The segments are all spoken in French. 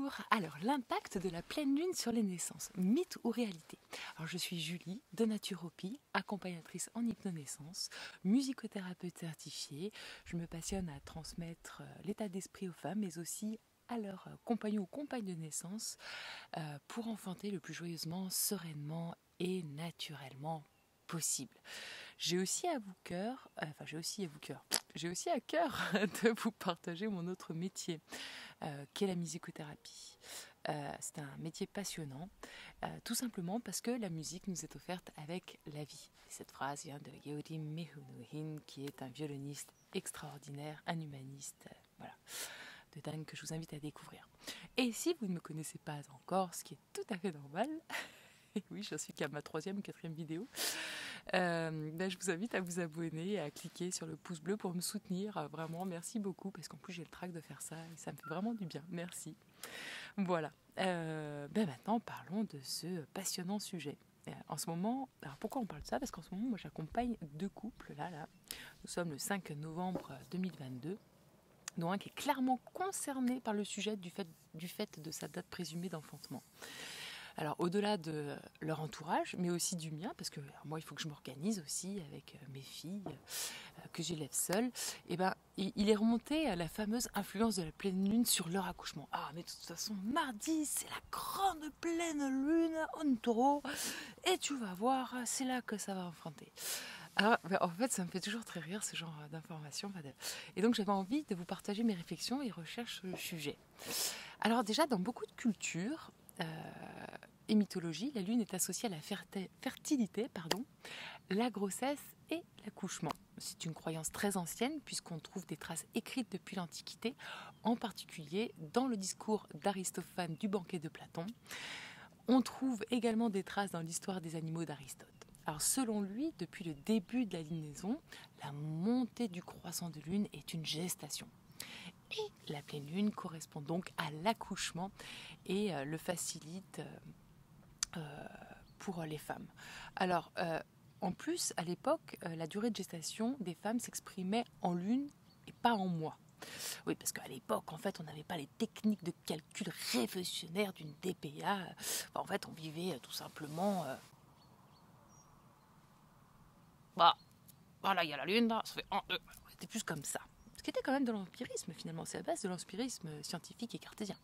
Bonjour. Alors, l'impact de la pleine lune sur les naissances, mythe ou réalité? Alors, je suis Julie de Naturopie, accompagnatrice en hypnonaissance, musicothérapeute certifiée. Je me passionne à transmettre l'état d'esprit aux femmes, mais aussi à leurs compagnons ou compagnes de naissance pour enfanter le plus joyeusement, sereinement et naturellement possible. J'ai aussi à cœur de vous partager mon autre métier, qu'est la musicothérapie. C'est un métier passionnant, tout simplement parce que la musique nous est offerte avec la vie. Et cette phrase vient de Yehudim Mehunohin, qui est un violoniste extraordinaire, un humaniste, voilà, de dingue que je vous invite à découvrir. Et si vous ne me connaissez pas encore, ce qui est tout à fait normal, oui, je suis qu'à ma 3e ou 4e vidéo, je vous invite à vous abonner et à cliquer sur le pouce bleu pour me soutenir. Vraiment, merci beaucoup, parce qu'en plus j'ai le trac de faire ça et ça me fait vraiment du bien. Merci. Voilà. Maintenant, parlons de ce passionnant sujet. En ce moment, alors pourquoi on parle de ça? Parce qu'en ce moment, moi j'accompagne 2 couples, là. Nous sommes le 5 novembre 2022, dont un qui est clairement concerné par le sujet du fait de sa date présumée d'enfantement. Alors, au-delà de leur entourage, mais aussi du mien, parce que moi, il faut que je m'organise aussi avec mes filles, que j'élève seule, il est remonté à la fameuse influence de la pleine lune sur leur accouchement. Ah, mais de toute façon, mardi, c'est la grande pleine lune en taureau, et tu vas voir, c'est là que ça va enfanter. Alors, en fait, ça me fait toujours très rire, ce genre d'informations. Et donc, j'avais envie de vous partager mes réflexions et recherches sur le sujet. Alors déjà, dans beaucoup de cultures et mythologies, la lune est associée à la fertilité, la grossesse et l'accouchement. C'est une croyance très ancienne puisqu'on trouve des traces écrites depuis l'Antiquité, en particulier dans le discours d'Aristophane du banquet de Platon. On trouve également des traces dans l'histoire des animaux d'Aristote. Alors selon lui, depuis le début de la lunaison, la montée du croissant de lune est une gestation. Et la pleine lune correspond donc à l'accouchement et le facilite pour les femmes. Alors, en plus, à l'époque, la durée de gestation des femmes s'exprimait en lune et pas en mois. Oui, parce qu'à l'époque, en fait, on n'avait pas les techniques de calcul révolutionnaires d'une DPA. En fait, on vivait tout simplement... voilà, il y a la lune, là, ça fait 1, 2. C'était plus comme ça. Ce qui était quand même de l'empirisme, finalement. C'est la base de l'empirisme scientifique et cartésien.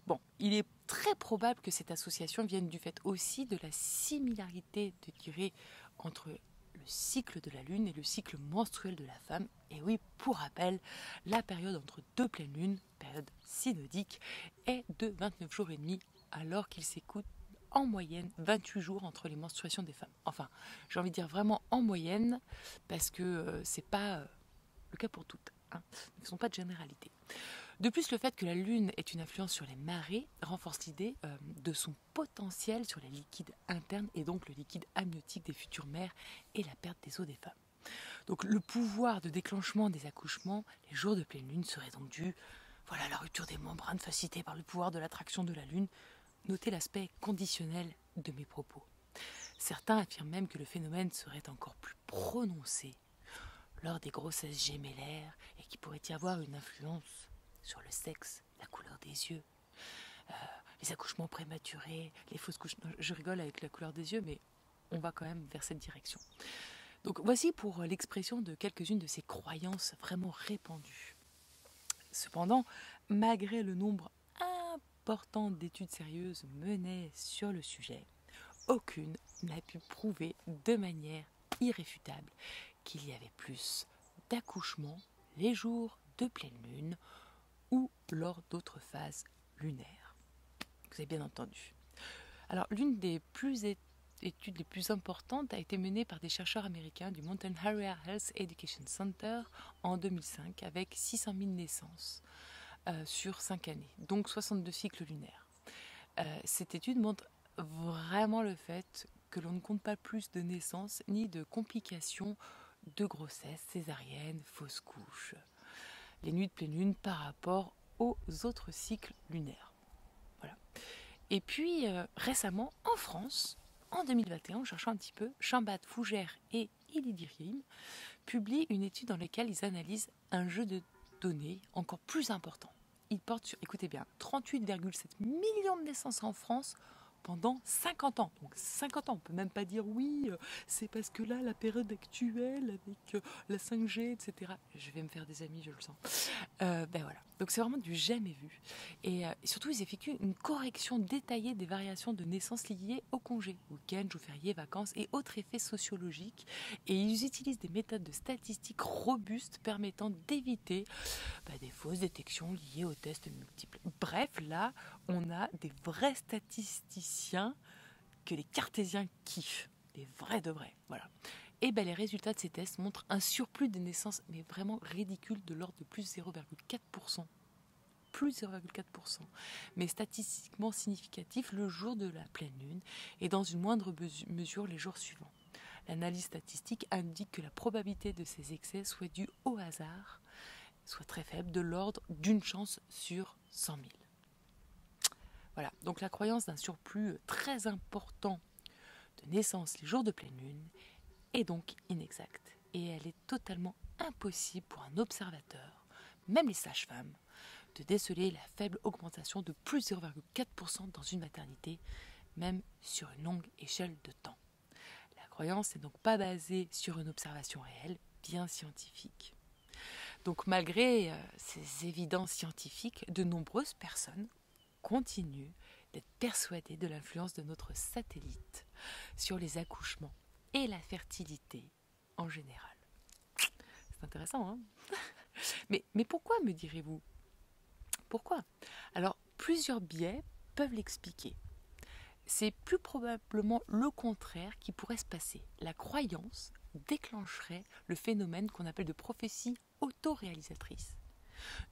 Bon, il est très probable que cette association vienne du fait aussi de la similarité de durée entre le cycle de la lune et le cycle menstruel de la femme. Et oui, pour rappel, la période entre 2 pleines lunes, période synodique, est de 29 jours et demi, alors qu'il s'écoute en moyenne 28 jours entre les menstruations des femmes. Enfin, j'ai envie de dire vraiment en moyenne, parce que c'est pas le cas pour toutes. Ne sont pas de généralité. De plus, le fait que la lune ait une influence sur les marées renforce l'idée de son potentiel sur les liquides internes et donc le liquide amniotique des futures mères et la perte des os des femmes. Donc le pouvoir de déclenchement des accouchements, les jours de pleine lune, serait donc dû à la rupture des membranes facilitée par le pouvoir de l'attraction de la lune. Notez l'aspect conditionnel de mes propos. Certains affirment même que le phénomène serait encore plus prononcé lors des grossesses gémellaires et qu'il pourrait y avoir une influence sur le sexe, la couleur des yeux, les accouchements prématurés, les fausses couches. Non, je rigole avec la couleur des yeux, mais on va quand même vers cette direction. Donc voici pour l'expression de quelques-unes de ces croyances vraiment répandues. Cependant, malgré le nombre important d'études sérieuses menées sur le sujet, aucune n'a pu prouver de manière irréfutable qu'il y avait plus d'accouchements les jours de pleine lune ou lors d'autres phases lunaires. Vous avez bien entendu. Alors, l'une des études les plus importantes a été menée par des chercheurs américains du Mountain Area Health Education Center en 2005 avec 600 000 naissances sur 5 années, donc 62 cycles lunaires. Cette étude montre vraiment le fait que l'on ne compte pas plus de naissances ni de complications de grossesse, césarienne, fausse couche, les nuits de pleine lune par rapport aux autres cycles lunaires. Voilà. Et puis récemment, en France, en 2021, en cherchant un petit peu, Chambat, Fougère et Illidirim publient une étude dans laquelle ils analysent un jeu de données encore plus important. il porte sur, écoutez bien, 38,7 millions de naissances en France pendant 50 ans. Donc 50 ans, on ne peut même pas dire oui, c'est parce que là, la période actuelle avec la 5G, etc. Je vais me faire des amis, je le sens. Voilà. Donc c'est vraiment du jamais vu. Et surtout, ils effectuent une correction détaillée des variations de naissance liées au congé, week-end, jours fériés, vacances et autres effets sociologiques. Et ils utilisent des méthodes de statistiques robustes permettant d'éviter des fausses détections liées aux tests multiples. Bref, là, on a des vrais statisticiens que les cartésiens kiffent. Des vrais de vrais. Voilà. Et les résultats de ces tests montrent un surplus de naissances, mais vraiment ridicule, de l'ordre de plus 0,4%. Plus 0,4%. Mais statistiquement significatif le jour de la pleine lune et dans une moindre mesure les jours suivants. L'analyse statistique indique que la probabilité de ces excès soit due au hasard, soit très faible, de l'ordre d'une chance sur 100 000. Voilà, donc la croyance d'un surplus très important de naissance les jours de pleine lune est donc inexacte et elle est totalement impossible pour un observateur, même les sages-femmes, de déceler la faible augmentation de plus 0,4% dans une maternité, même sur une longue échelle de temps. La croyance n'est donc pas basée sur une observation réelle, bien scientifique. Donc malgré ces évidences scientifiques, de nombreuses personnes continuent d'être persuadées de l'influence de notre satellite sur les accouchements et la fertilité en général. C'est intéressant, hein? Mais pourquoi, me direz-vous? Pourquoi? Alors, plusieurs biais peuvent l'expliquer. C'est plus probablement le contraire qui pourrait se passer. La croyance déclencherait le phénomène qu'on appelle de prophétie autoréalisatrice.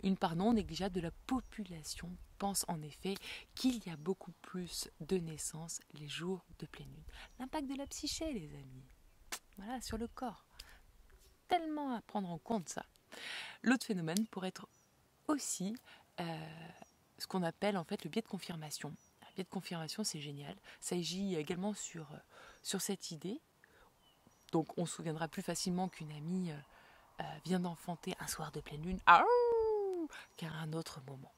Une part non négligeable de la population pense en effet qu'il y a beaucoup plus de naissances les jours de pleine lune. L'impact de la psyché, les amis. Voilà, sur le corps. Tellement à prendre en compte ça. L'autre phénomène pourrait être aussi ce qu'on appelle en fait le biais de confirmation. Le biais de confirmation, c'est génial. Ça agit également sur cette idée. Donc on se souviendra plus facilement qu'une amie vient d'enfanter un soir de pleine lune qu'à un autre moment.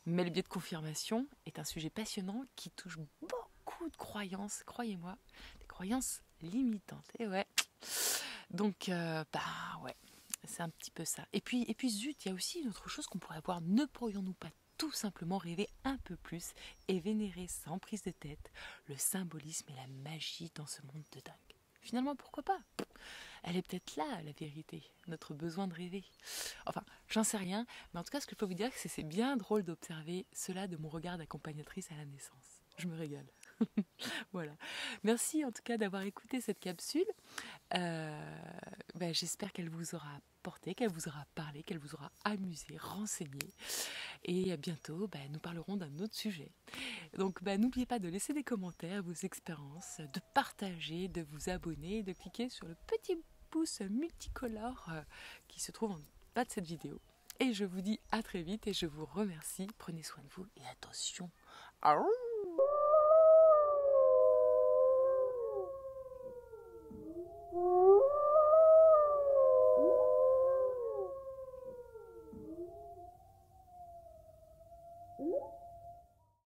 Mais le biais de confirmation est un sujet passionnant qui touche beaucoup de croyances, croyez-moi, des croyances limitantes. Et ouais. Donc, ouais, c'est un petit peu ça. Et puis zut, il y a aussi une autre chose qu'on pourrait voir. Ne pourrions-nous pas tout simplement rêver un peu plus et vénérer sans prise de tête le symbolisme et la magie dans ce monde de dingue? Finalement, pourquoi pas? Elle est peut-être là, la vérité, notre besoin de rêver. Enfin, j'en sais rien, mais en tout cas, ce que je peux vous dire, c'est bien drôle d'observer cela de mon regard d'accompagnatrice à la naissance. Je me régale. Voilà. Merci en tout cas d'avoir écouté cette capsule. J'espère qu'elle vous aura apporté, qu'elle vous aura parlé, qu'elle vous aura amusé, renseigné. Et bientôt, nous parlerons d'un autre sujet. Donc, n'oubliez pas de laisser des commentaires, vos expériences, de partager, de vous abonner, de cliquer sur le petit pouce multicolore qui se trouve en bas de cette vidéo. Et je vous dis à très vite et je vous remercie. Prenez soin de vous et attention.